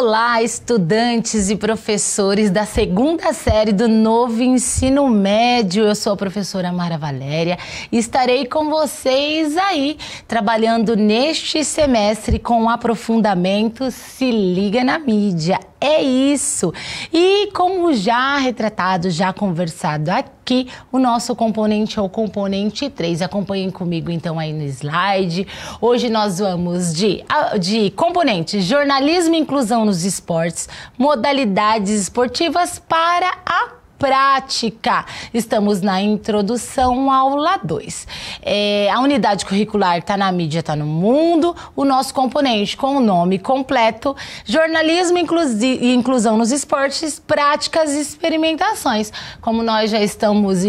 Olá, estudantes e professores da segunda série do novo ensino médio. Eu sou a professora Mara Valéria e estarei com vocês aí, trabalhando neste semestre com aprofundamento Se Liga na Mídia. É isso! E como já retratado, já conversado aqui, o nosso componente é o componente 3. Acompanhem comigo então aí no slide. Hoje nós vamos de componente jornalismo e inclusão nos esportes, modalidades esportivas para a prática. Estamos na introdução, aula 2. A unidade curricular está na mídia, está no mundo. O nosso componente com o nome completo, jornalismo e inclusão nos esportes, práticas e experimentações. Como nós já estamos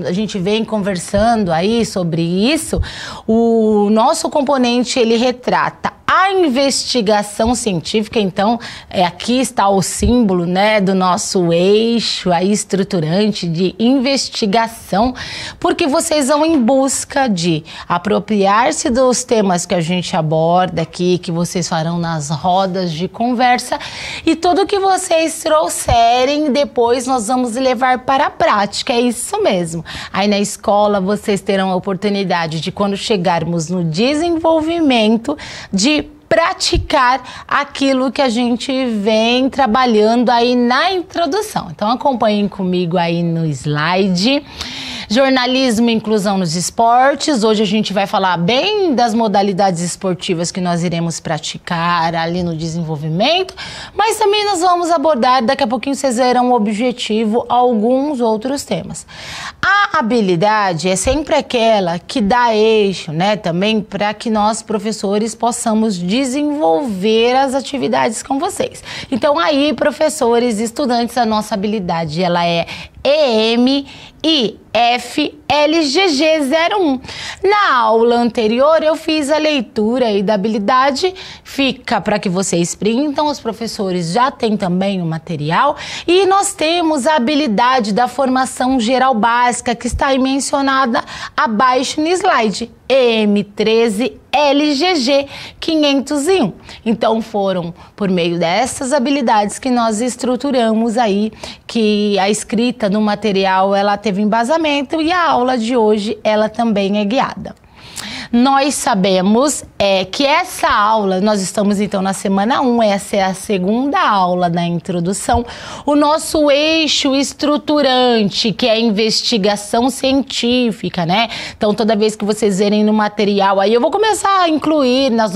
a gente vem conversando aí sobre isso, o nosso componente ele retrata a investigação científica. Então, aqui está o símbolo, né, do nosso eixo aí estruturante de investigação, porque vocês vão em busca de apropriar-se dos temas que a gente aborda aqui, que vocês farão nas rodas de conversa, e tudo que vocês trouxerem, depois nós vamos levar para a prática. É isso mesmo. Aí na escola vocês terão a oportunidade de, quando chegarmos no desenvolvimento, de praticar aquilo que a gente vem trabalhando aí na introdução. Então acompanhem comigo aí no slide. Jornalismo e inclusão nos esportes. Hoje a gente vai falar bem das modalidades esportivas que nós iremos praticar ali no desenvolvimento, mas também nós vamos abordar, daqui a pouquinho vocês verão o objetivo, alguns outros temas. A habilidade é sempre aquela que dá eixo, né, também para que nós, professores, possamos desenvolver as atividades com vocês. Então aí, professores, estudantes, a nossa habilidade, ela é EMIFLGG01. Na aula anterior eu fiz a leitura aí da habilidade, fica para que vocês printam, os professores já têm também o material, e nós temos a habilidade da formação geral básica, que está aí mencionada abaixo no slide, EM13LGG 501. Então foram por meio dessas habilidades que nós estruturamos aí, que a escrita no material ela teve embasamento, e a aula de hoje ela também é guiada. Nós sabemos que essa aula, nós estamos então na semana 1, essa é a segunda aula da introdução. O nosso eixo estruturante, que é a investigação científica, né? Então toda vez que vocês verem no material, aí eu vou começar a incluir nas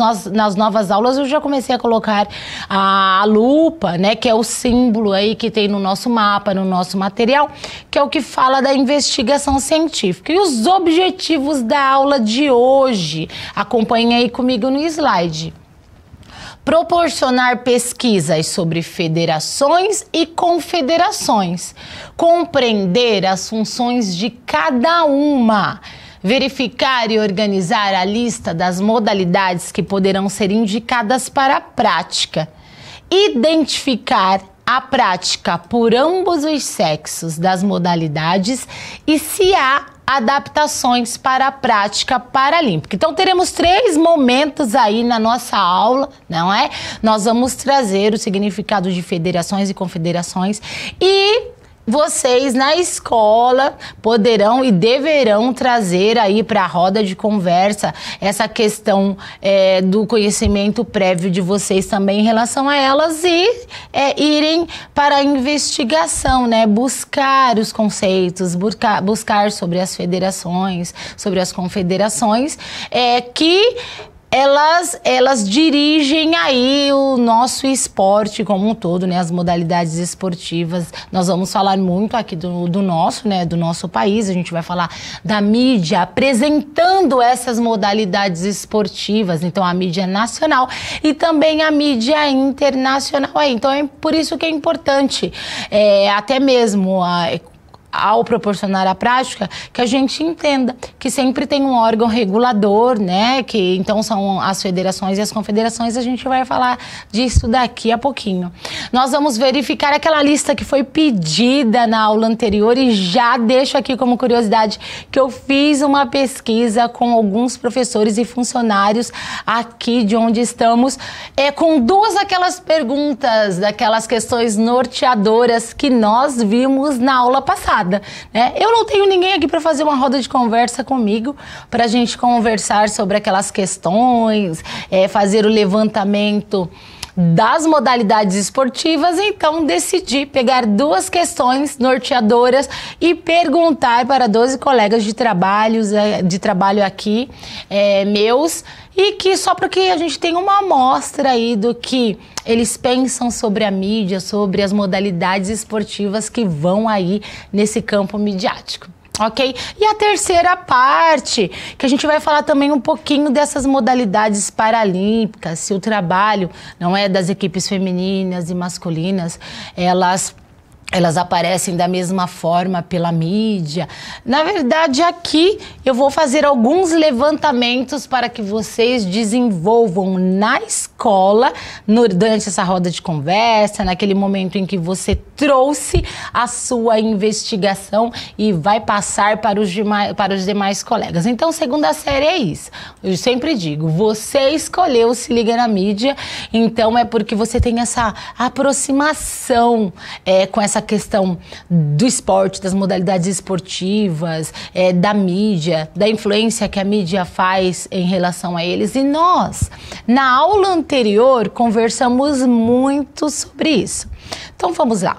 novas aulas, eu já comecei a colocar a lupa, né? Que é o símbolo aí que tem no nosso mapa, no nosso material, que é o que fala da investigação científica. E os objetivos da aula de hoje, acompanhem aí comigo no slide. Proporcionar pesquisas sobre federações e confederações, compreender as funções de cada uma, verificar e organizar a lista das modalidades que poderão ser indicadas para a prática, identificar a prática por ambos os sexos das modalidades e se há adaptações para a prática paralímpica. Então teremos 3 momentos aí na nossa aula, não é? Nós vamos trazer o significado de federações e confederações, e vocês na escola poderão e deverão trazer aí para a roda de conversa essa questão do conhecimento prévio de vocês também em relação a elas, e irem para a investigação, né? Buscar os conceitos, buscar sobre as federações, sobre as confederações, que elas dirigem aí o nosso esporte como um todo, né? As modalidades esportivas. Nós vamos falar muito aqui do nosso, né? Do nosso país. A gente vai falar da mídia apresentando essas modalidades esportivas. Então, a mídia nacional e também a mídia internacional aí. Então, é por isso que é importante, até mesmo ao proporcionar a prática, que a gente entenda que sempre tem um órgão regulador, né? Que então são as federações e as confederações, a gente vai falar disso daqui a pouquinho. Nós vamos verificar aquela lista que foi pedida na aula anterior e já deixo aqui como curiosidade que eu fiz uma pesquisa com alguns professores e funcionários aqui de onde estamos, com duas daquelas perguntas, daquelas questões norteadoras que nós vimos na aula passada. Né? Eu não tenho ninguém aqui para fazer uma roda de conversa comigo, para a gente conversar sobre aquelas questões, fazer o levantamento das modalidades esportivas, então decidi pegar duas questões norteadoras e perguntar para 12 colegas de trabalho aqui, meus, e que só porque a gente tem uma amostra aí do que eles pensam sobre a mídia, sobre as modalidades esportivas que vão aí nesse campo midiático. Ok? E a terceira parte, que a gente vai falar também um pouquinho dessas modalidades paralímpicas, se o trabalho não é das equipes femininas e masculinas, elas aparecem da mesma forma pela mídia. Na verdade, aqui eu vou fazer alguns levantamentos para que vocês desenvolvam na escola, durante essa roda de conversa, naquele momento em que você trouxe a sua investigação e vai passar para os demais colegas. Então, segunda série é isso. Eu sempre digo, você escolheu Se Liga na Mídia, então é porque você tem essa aproximação com essa questão do esporte, das modalidades esportivas, da mídia, da influência que a mídia faz em relação a eles. E nós, na aula anterior, conversamos muito sobre isso. Então vamos lá.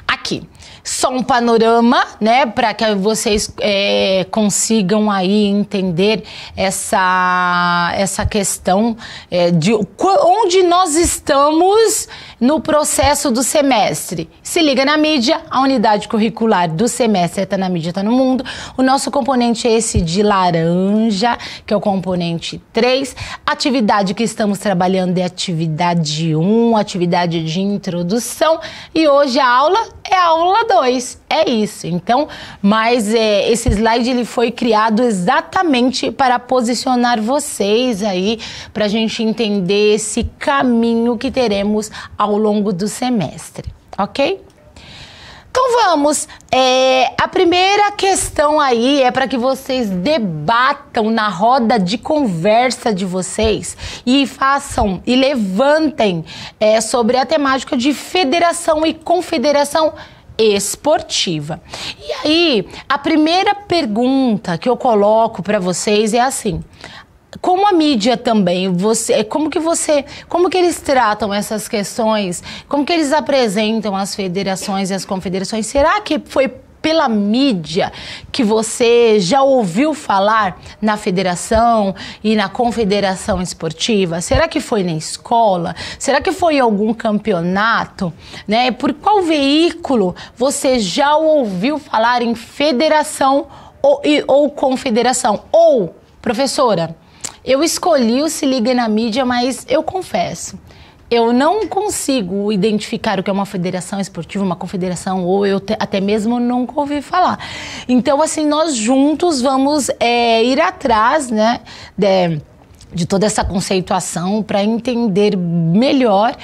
Aqui, só um panorama, né, para que vocês consigam aí entender essa questão de onde nós estamos no processo do semestre. Se liga na mídia, a unidade curricular do semestre está na mídia, está no mundo. O nosso componente é esse de laranja, que é o componente 3. A atividade que estamos trabalhando é atividade 1, atividade de introdução. E hoje a aula é a aula 2. É isso. Então, mas esse slide ele foi criado exatamente para posicionar vocês aí, para a gente entender esse caminho que teremos ao longo do semestre, ok? Então vamos, a primeira questão aí é para que vocês debatam na roda de conversa de vocês e façam e levantem sobre a temática de federação e confederação esportiva. E aí, a primeira pergunta que eu coloco para vocês é assim: como a mídia também, como que eles tratam essas questões, como que eles apresentam as federações e as confederações? Será que foi pela mídia que você já ouviu falar na federação e na confederação esportiva? Será que foi na escola? Será que foi em algum campeonato? Né? Por qual veículo você já ouviu falar em federação ou confederação? Ou, professora, eu escolhi o Se Liga na Mídia, mas eu confesso, eu não consigo identificar o que é uma federação esportiva, uma confederação, ou eu até mesmo nunca ouvi falar. Então, assim, nós juntos vamos ir atrás, né, de toda essa conceituação para entender melhor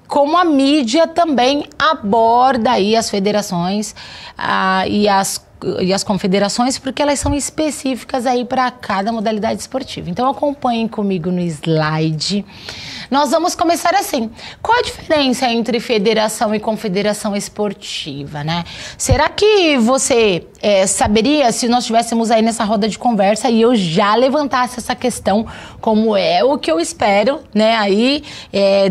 como a mídia também aborda aí as federações e as confederações, porque elas são específicas aí para cada modalidade esportiva. Então acompanhem comigo no slide. Nós vamos começar assim. Qual a diferença entre federação e confederação esportiva, né? Será que você saberia se nós estivéssemos aí nessa roda de conversa e eu já levantasse essa questão, como é o que eu espero, né, aí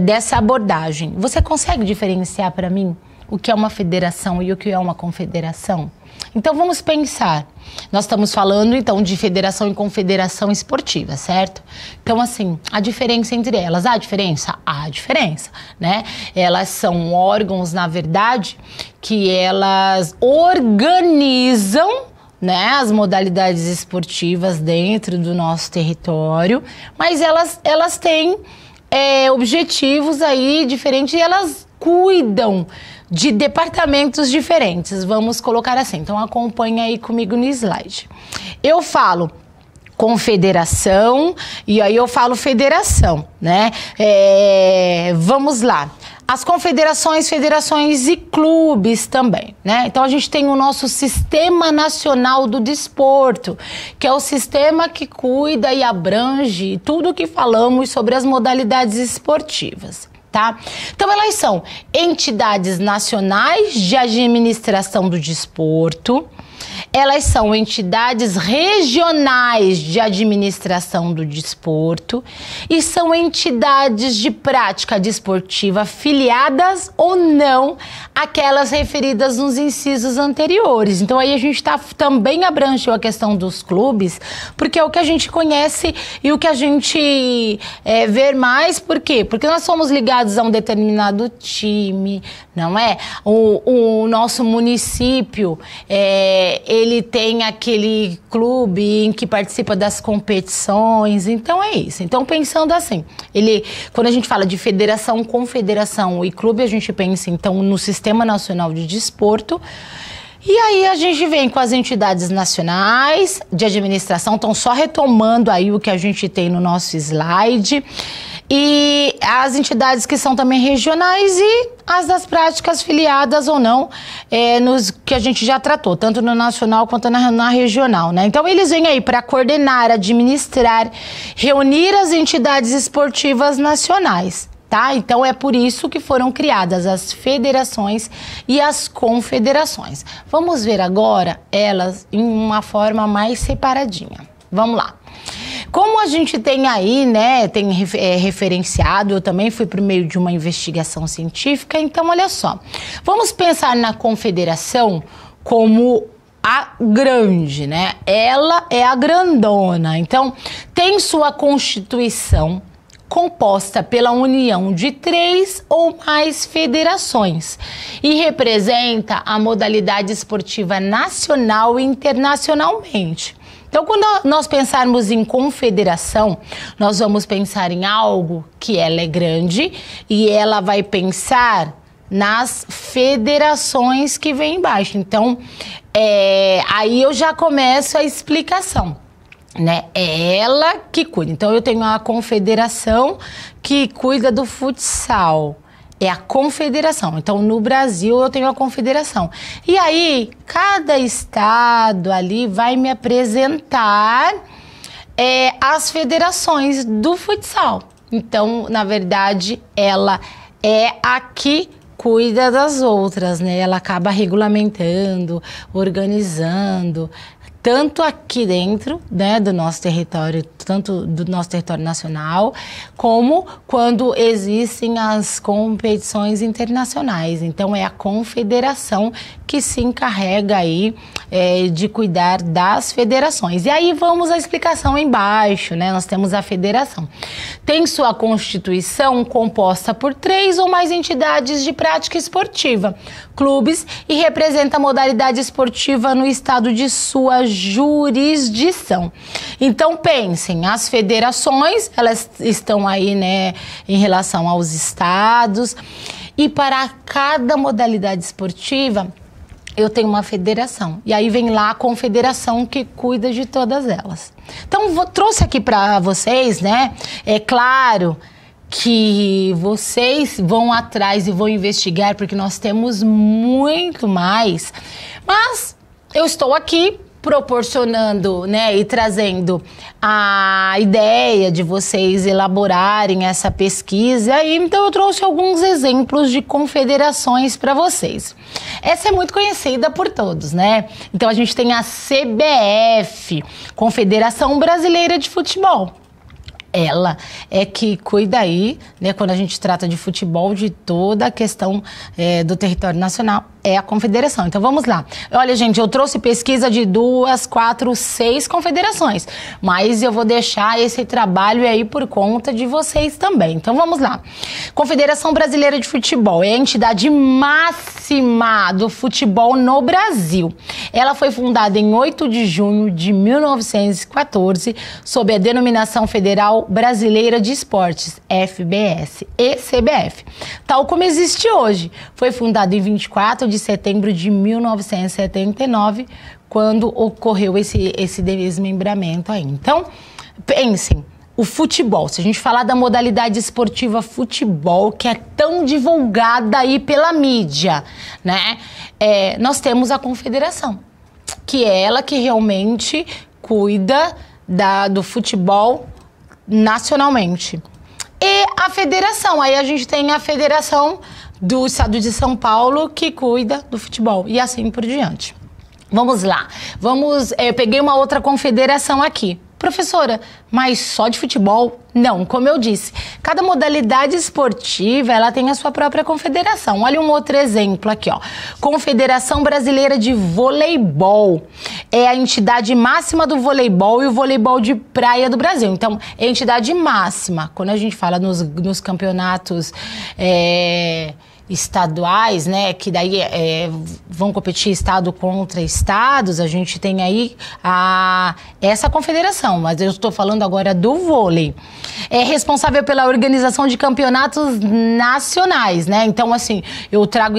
dessa abordagem? Você consegue diferenciar para mim o que é uma federação e o que é uma confederação? Então vamos pensar, nós estamos falando então de federação e confederação esportiva, certo? Então assim, a diferença entre elas, há diferença? Há diferença, né? Elas são órgãos, na verdade, que elas organizam, né, as modalidades esportivas dentro do nosso território, mas elas têm objetivos aí diferentes e elas cuidam de departamentos diferentes, vamos colocar assim. Então acompanha aí comigo no slide. Eu falo confederação e aí eu falo federação, né? Vamos lá. As confederações, federações e clubes também, né? Então a gente tem o nosso Sistema Nacional do Desporto, que é o sistema que cuida e abrange tudo que falamos sobre as modalidades esportivas. Tá? Então elas são entidades nacionais de administração do desporto, elas são entidades regionais de administração do desporto e são entidades de prática desportiva filiadas ou não àquelas referidas nos incisos anteriores. Então aí a gente também abrangeu a questão dos clubes, porque é o que a gente conhece e o que a gente vê mais. Por quê? Porque nós somos ligados a um determinado time, não é? O nosso município, ele tem aquele clube em que participa das competições, então é isso. Então pensando assim, quando a gente fala de federação, confederação e clube, a gente pensa então no Sistema Nacional de Desporto. E aí a gente vem com as entidades nacionais de administração, então só retomando aí o que a gente tem no nosso slide, e as entidades que são também regionais e as das práticas filiadas ou não, nos que a gente já tratou, tanto no nacional quanto na regional, né? Então eles vêm aí para coordenar, administrar, reunir as entidades esportivas nacionais. Tá? Então é por isso que foram criadas as federações e as confederações. Vamos ver agora elas em uma forma mais separadinha. Vamos lá. Como a gente tem aí, né, tem referenciado, eu também fui por meio de uma investigação científica, então olha só. Vamos pensar na confederação como a grande, né? Ela é a grandona, então tem sua constituição composta pela união de 3 ou mais federações e representa a modalidade esportiva nacional e internacionalmente. Então, quando nós pensarmos em confederação, nós vamos pensar em algo que ela é grande e ela vai pensar nas federações que vem embaixo. Então, aí eu já começo a explicação. Né? É ela que cuida. Então eu tenho a confederação que cuida do futsal. É a confederação. Então no Brasil eu tenho a confederação. E aí cada estado ali vai me apresentar as federações do futsal. Então na verdade ela é a que cuida das outras, né? Ela acaba regulamentando, organizando, tanto aqui dentro, né, do nosso território, tanto do nosso território nacional, como quando existem as competições internacionais. Então é a confederação que se encarrega aí de cuidar das federações. E aí vamos à explicação embaixo, né? Nós temos a federação. Tem sua constituição composta por 3 ou mais entidades de prática esportiva, clubes, e representa a modalidade esportiva no estado de sua jurisdição. Então pensem, as federações, elas estão aí, né, em relação aos estados, e para cada modalidade esportiva eu tenho uma federação. E aí vem lá a confederação que cuida de todas elas. Então trouxe aqui para vocês, né, é claro que vocês vão atrás e vão investigar, porque nós temos muito mais, mas eu estou aqui proporcionando, né, e trazendo a ideia de vocês elaborarem essa pesquisa, e então eu trouxe alguns exemplos de confederações para vocês. Essa é muito conhecida por todos, né? Então a gente tem a CBF, Confederação Brasileira de Futebol. Ela é que cuida aí, né, quando a gente trata de futebol, de toda a questão do território nacional é a confederação. Então vamos lá. Olha, gente, eu trouxe pesquisa de 2, 4, 6 confederações, mas eu vou deixar esse trabalho aí por conta de vocês também. Então vamos lá. Confederação Brasileira de Futebol é a entidade máxima do futebol no Brasil. Ela foi fundada em 8 de junho de 1914 sob a denominação Federal Brasileira de Esportes, FBS e CBF, tal como existe hoje. Foi fundada em 24 de setembro de 1979, quando ocorreu esse desmembramento aí. Então, pensem, o futebol, se a gente falar da modalidade esportiva futebol, que é tão divulgada aí pela mídia, né? Nós temos a confederação, que é ela que realmente cuida do futebol nacionalmente. E a federação, aí a gente tem a federação do estado de São Paulo que cuida do futebol e assim por diante. Vamos lá, eu peguei uma outra confederação aqui. Professora, mas só de futebol? Não, como eu disse, cada modalidade esportiva, ela tem a sua própria confederação. Olha um outro exemplo aqui, ó. Confederação Brasileira de Voleibol. É a entidade máxima do voleibol e o voleibol de praia do Brasil. Então, é a entidade máxima. Quando a gente fala nos campeonatos estaduais, né, que daí vão competir estado contra estados, a gente tem aí essa confederação, mas eu estou falando agora do vôlei. É responsável pela organização de campeonatos nacionais, né? Então, assim, eu trago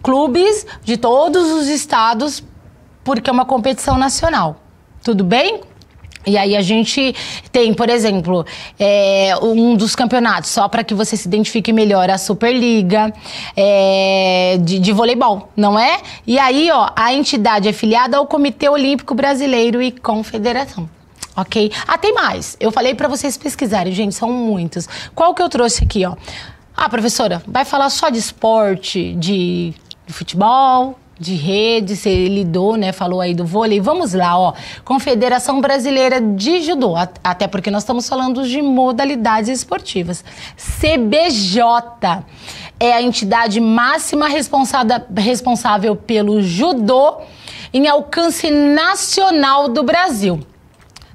clubes de todos os estados, porque é uma competição nacional. Tudo bem? E aí a gente tem, por exemplo, um dos campeonatos, só para que você se identifique melhor, a Superliga de voleibol, não é? E aí, ó, a entidade é filiada ao Comitê Olímpico Brasileiro e Confederação. Ok? Tem mais. Eu falei para vocês pesquisarem, gente, são muitos. Qual que eu trouxe aqui, ó? Professora, vai falar só de esporte, de futebol, de rede, você lidou, né? Falou aí do vôlei. Vamos lá, ó. Confederação Brasileira de Judô, até porque nós estamos falando de modalidades esportivas. CBJ é a entidade máxima responsável pelo judô em alcance nacional do Brasil.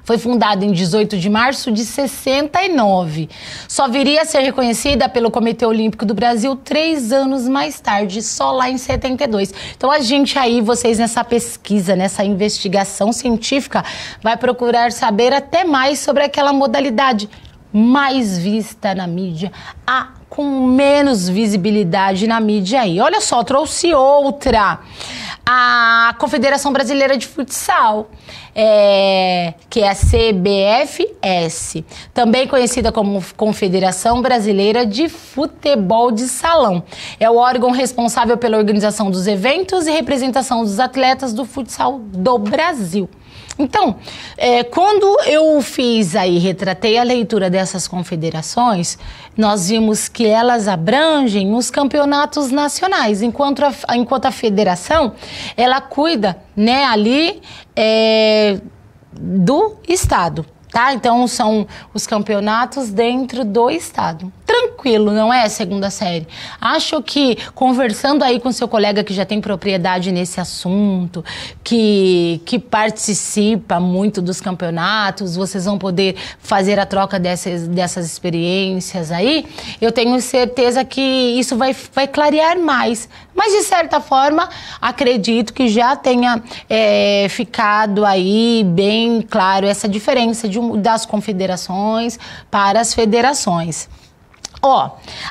Foi fundada em 18 de março de 69. Só viria a ser reconhecida pelo Comitê Olímpico do Brasil 3 anos mais tarde, só lá em 72. Então a gente aí, vocês nessa pesquisa, nessa investigação científica, vai procurar saber até mais sobre aquela modalidade mais vista na mídia, com menos visibilidade na mídia aí. Olha só, trouxe outra. A Confederação Brasileira de Futsal, que é a CBFS, também conhecida como Confederação Brasileira de Futebol de Salão. É o órgão responsável pela organização dos eventos e representação dos atletas do futsal do Brasil. Então, quando eu retratei a leitura dessas confederações, nós vimos que elas abrangem os campeonatos nacionais, enquanto a federação, ela cuida, né, ali do estado, tá? Então, são os campeonatos dentro do estado. Tranquilo, não é, segunda série? Acho que conversando aí com seu colega que já tem propriedade nesse assunto, que participa muito dos campeonatos, vocês vão poder fazer a troca dessas experiências aí, eu tenho certeza que isso vai clarear mais. Mas, de certa forma, acredito que já tenha ficado aí bem claro essa diferença das confederações para as federações.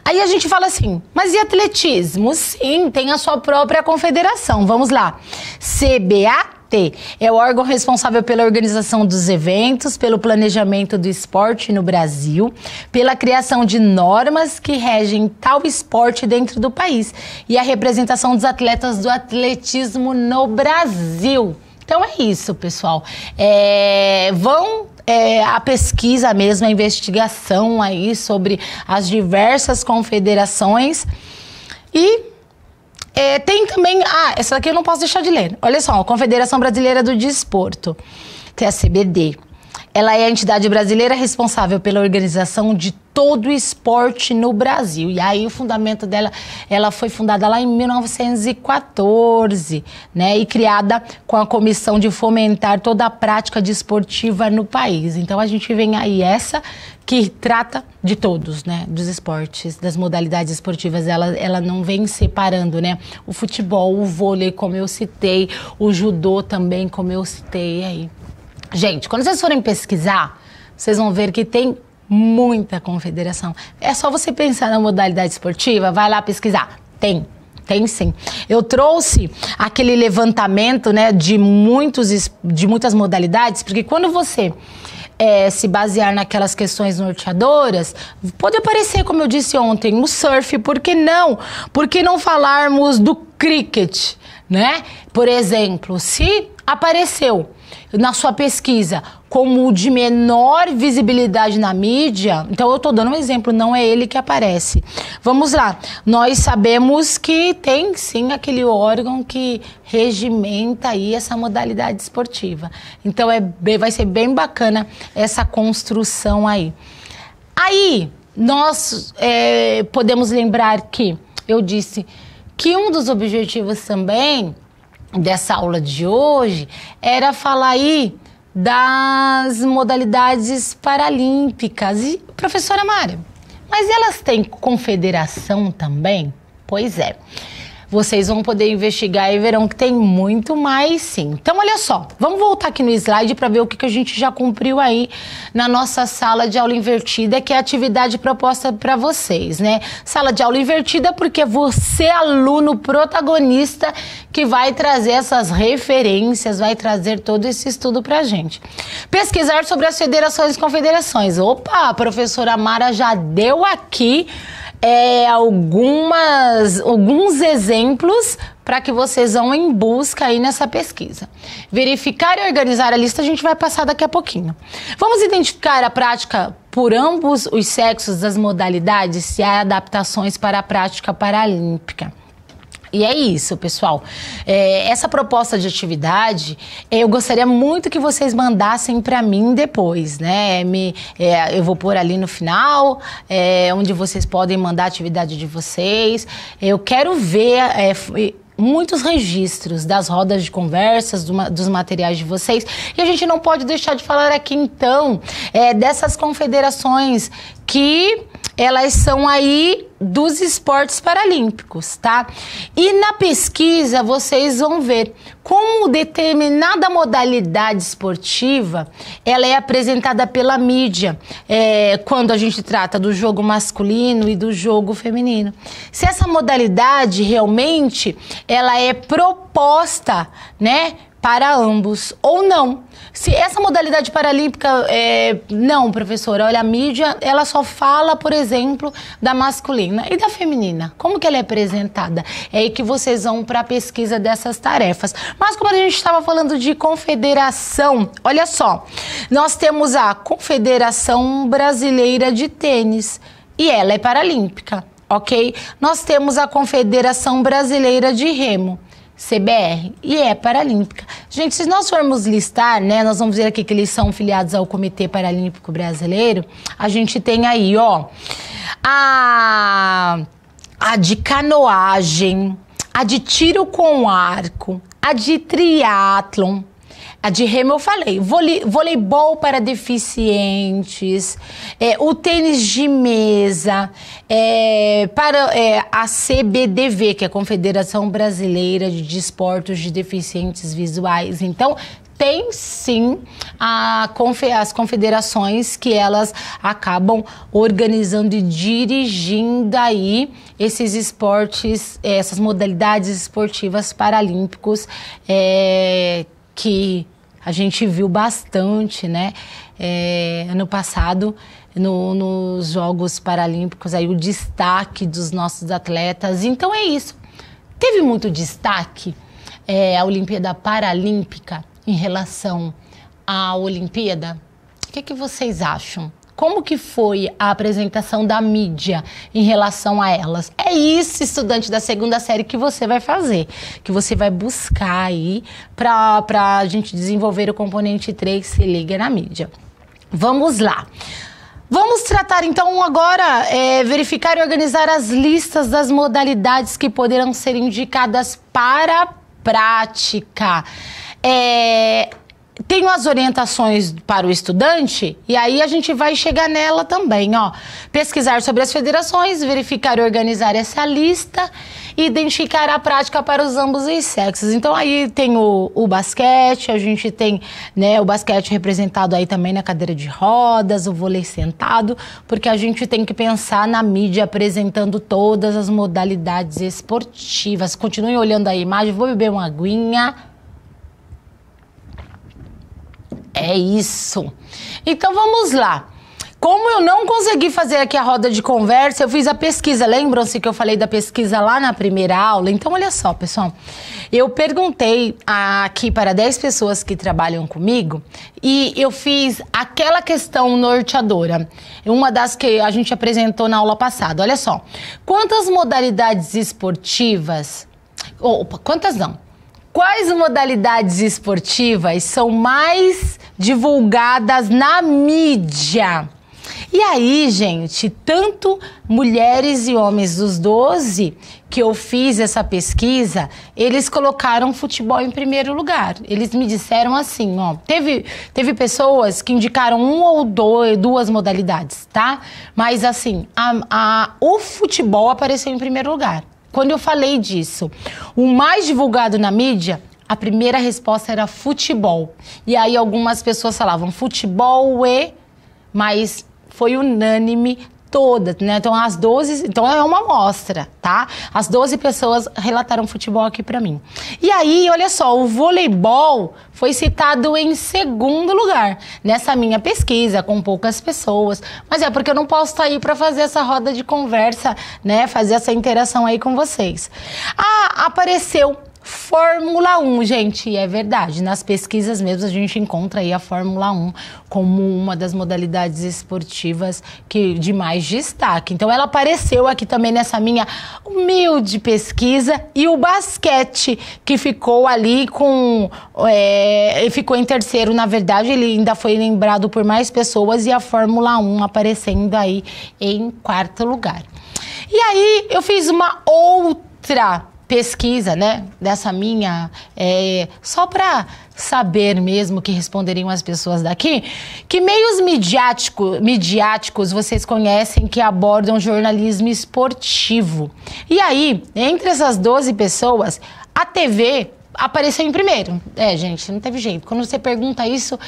Aí a gente fala assim, mas e atletismo? Sim, tem a sua própria confederação. Vamos lá. CBAT é o órgão responsável pela organização dos eventos, pelo planejamento do esporte no Brasil, pela criação de normas que regem tal esporte dentro do país e a representação dos atletas do atletismo no Brasil. Então é isso, pessoal. A pesquisa mesmo, a investigação aí sobre as diversas confederações. E tem também... essa daqui eu não posso deixar de ler. Olha só, a Confederação Brasileira do Desporto, que é a CBD. ela é a entidade brasileira responsável pela organização de todo o esporte no Brasil. E aí o fundamento dela, ela foi fundada lá em 1914, né? E criada com a comissão de fomentar toda a prática desportiva no país. Então a gente vem aí essa que trata de todos, né? Dos esportes, das modalidades esportivas. Ela não vem separando, né? O futebol, o vôlei, como eu citei, o judô também, como eu citei aí. Gente, quando vocês forem pesquisar, vocês vão ver que tem muita confederação. É só você pensar na modalidade esportiva, vai lá pesquisar. Tem sim. Eu trouxe aquele levantamento, né, de muitas modalidades, porque quando você se basear naquelas questões norteadoras, pode aparecer, como eu disse ontem, o surf, por que não? Por que não falarmos do cricket, né? Por exemplo, se apareceu na sua pesquisa como o de menor visibilidade na mídia, então eu estou dando um exemplo, não é ele que aparece. Vamos lá, nós sabemos que tem sim aquele órgão que regimenta aí essa modalidade esportiva. Então vai ser bem bacana essa construção aí. Aí nós podemos lembrar que eu disse que um dos objetivos também dessa aula de hoje era falar aí das modalidades paralímpicas. E, professora Mara, mas elas têm confederação também? Pois é. Vocês vão poder investigar e verão que tem muito mais sim. Então, olha só, vamos voltar aqui no slide para ver o que a gente já cumpriu aí na nossa sala de aula invertida, que é a atividade proposta para vocês, né? Sala de aula invertida porque é você, aluno protagonista, que vai trazer essas referências, vai trazer todo esse estudo pra gente. Pesquisar sobre as federações e confederações. Opa, a professora Mara já deu aqui alguns exemplos para que vocês vão em busca aí nessa pesquisa. Verificar e organizar a lista a gente vai passar daqui a pouquinho. Vamos identificar a prática por ambos os sexos das modalidades, se há adaptações para a prática paralímpica. E é isso, pessoal. Essa proposta de atividade, eu gostaria muito que vocês mandassem para mim depois, né? Eu vou pôr ali no final, onde vocês podem mandar a atividade de vocês. Eu quero ver muitos registros das rodas de conversas, dos materiais de vocês. E a gente não pode deixar de falar aqui, então, dessas confederações que elas são aí dos esportes paralímpicos, tá? E na pesquisa vocês vão ver como determinada modalidade esportiva ela é apresentada pela mídia quando a gente trata do jogo masculino e do jogo feminino. Se essa modalidade realmente ela é proposta, né, para ambos ou não. Se essa modalidade paralímpica, não, professora, olha, a mídia, ela só fala, por exemplo, da masculina e da feminina. Como que ela é apresentada? É aí que vocês vão para a pesquisa dessas tarefas. Mas como a gente estava falando de confederação, olha só, nós temos a Confederação Brasileira de Tênis e ela é paralímpica, ok? Nós temos a Confederação Brasileira de Remo, CBR, e é paralímpica. Gente, se nós formos listar, né, nós vamos ver aqui que eles são filiados ao Comitê Paralímpico Brasileiro. A gente tem aí, ó, a de canoagem, a de tiro com arco, a de triatlon, a de remo eu falei, voleibol para deficientes, o tênis de mesa, a CBDV, que é a Confederação Brasileira de Desportos de Deficientes Visuais. Então, tem sim as confederações que elas acabam organizando e dirigindo aí esses esportes, essas modalidades esportivas paralímpicos, que a gente viu bastante, né, ano passado, nos Jogos Paralímpicos, aí o destaque dos nossos atletas. Então é isso. Teve muito destaque a Olimpíada Paralímpica em relação à Olimpíada? O que vocês acham? Como que foi a apresentação da mídia em relação a elas? É isso, estudante da segunda série, que você vai fazer, que você vai buscar aí para a gente desenvolver o componente 3, se liga na mídia. Vamos lá. Vamos tratar então agora, verificar e organizar as listas das modalidades que poderão ser indicadas para a prática. Tenho as orientações para o estudante e aí a gente vai chegar nela também, ó. Pesquisar sobre as federações, verificar e organizar essa lista, identificar a prática para os ambos os sexos. Então aí tem o basquete, a gente tem, né, o basquete representado aí também na cadeira de rodas, o vôlei sentado, porque a gente tem que pensar na mídia apresentando todas as modalidades esportivas. Continuem olhando a imagem, vou beber uma aguinha. É isso. Então vamos lá. Como eu não consegui fazer aqui a roda de conversa, eu fiz a pesquisa. Lembram-se que eu falei da pesquisa lá na primeira aula? Então olha só, pessoal. Eu perguntei aqui para 10 pessoas que trabalham comigo e eu fiz aquela questão norteadora. Uma das que a gente apresentou na aula passada. Olha só. Quantas modalidades esportivas... Opa, quantas não? Quais modalidades esportivas são mais divulgadas na mídia? E aí, gente, tanto mulheres e homens dos 12 que eu fiz essa pesquisa, eles colocaram futebol em primeiro lugar. Eles me disseram assim, ó, teve pessoas que indicaram uma ou duas modalidades, tá? Mas assim, o futebol apareceu em primeiro lugar. Quando eu falei disso, o mais divulgado na mídia, a primeira resposta era futebol. E aí algumas pessoas falavam futebol mas foi unânime todas, né? Então as 12, então é uma amostra, tá? As 12 pessoas relataram futebol aqui pra mim. E aí, olha só, o voleibol foi citado em segundo lugar nessa minha pesquisa, com poucas pessoas. Mas é porque eu não posso estar aí pra fazer essa roda de conversa, né? Fazer essa interação aí com vocês. Apareceu Fórmula 1, gente, e é verdade, nas pesquisas mesmo a gente encontra aí a Fórmula 1 como uma das modalidades esportivas de mais destaque. Então ela apareceu aqui também nessa minha humilde pesquisa, e o basquete, que ficou ali ficou em terceiro, na verdade ele ainda foi lembrado por mais pessoas, e a Fórmula 1 aparecendo aí em quarto lugar. E aí eu fiz uma outra pesquisa, né, dessa minha, só para saber mesmo que responderiam as pessoas daqui, que meios midiáticos vocês conhecem que abordam jornalismo esportivo. E aí, entre essas 12 pessoas, a TV apareceu em primeiro. Gente, não teve jeito. Quando você pergunta isso,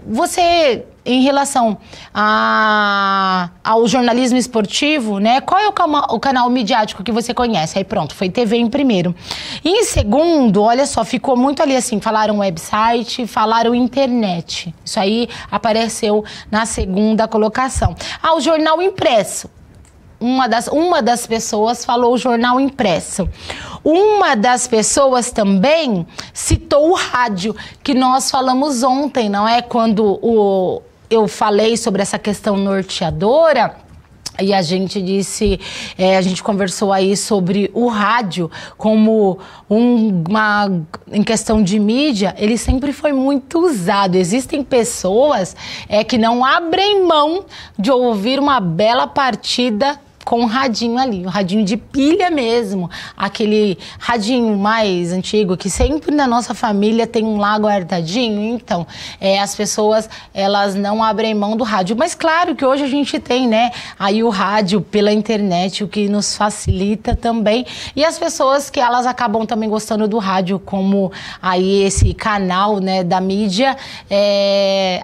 você, em relação ao jornalismo esportivo, né? Qual é o canal midiático que você conhece? Aí pronto, foi TV em primeiro. E em segundo, olha só, ficou muito ali assim, falaram website, falaram internet. Isso aí apareceu na segunda colocação. O jornal impresso. Uma das pessoas falou o jornal impresso. Uma das pessoas também citou o rádio, que nós falamos ontem, não é? Quando eu falei sobre essa questão norteadora, e a gente disse, a gente conversou aí sobre o rádio como em questão de mídia, ele sempre foi muito usado. Existem pessoas que não abrem mão de ouvir uma bela partida com um radinho ali, um radinho de pilha mesmo, aquele radinho mais antigo que sempre na nossa família tem um lá guardadinho. Então, as pessoas, elas não abrem mão do rádio, mas claro que hoje a gente tem, né, aí o rádio pela internet, o que nos facilita também, e as pessoas que elas acabam também gostando do rádio, como aí esse canal, né, da mídia,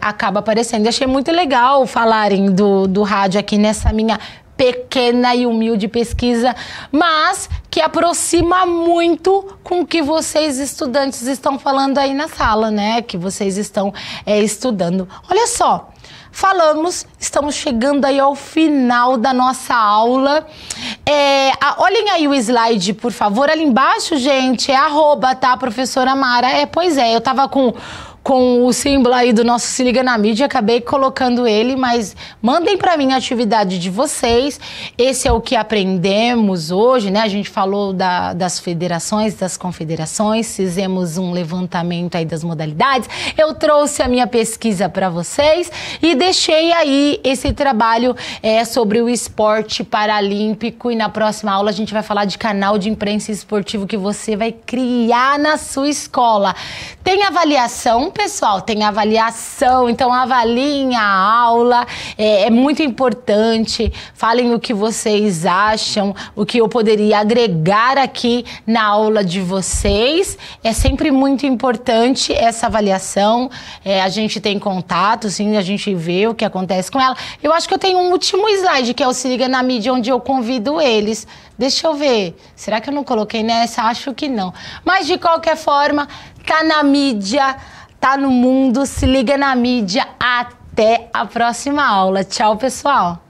acaba aparecendo. Eu achei muito legal falarem do rádio aqui nessa minha pequena e humilde pesquisa, mas que aproxima muito com o que vocês estudantes estão falando aí na sala, né? Que vocês estão estudando. Olha só, estamos chegando aí ao final da nossa aula. Olhem aí o slide, por favor. Ali embaixo, gente, @, tá, professora Mara? Pois é, eu tava com com o símbolo aí do nosso Se Liga na Mídia, acabei colocando ele, mas mandem para mim a atividade de vocês. Esse é o que aprendemos hoje, né? A gente falou das federações, das confederações, fizemos um levantamento aí das modalidades. Eu trouxe a minha pesquisa para vocês e deixei aí esse trabalho sobre o esporte paralímpico, e na próxima aula a gente vai falar de canal de imprensa esportivo que você vai criar na sua escola. Tem avaliação, pessoal, tem avaliação, então avaliem a aula, é muito importante, falem o que vocês acham, o que eu poderia agregar aqui na aula de vocês. É sempre muito importante essa avaliação, a gente tem contato, sim, a gente vê o que acontece com ela. Eu acho que eu tenho um último slide, que é o Se Liga na Mídia, onde eu convido eles. Deixa eu ver, será que eu não coloquei nessa? Acho que não. Mas de qualquer forma, tá na mídia, tá no mundo, se liga na mídia. Até a próxima aula. Tchau, pessoal!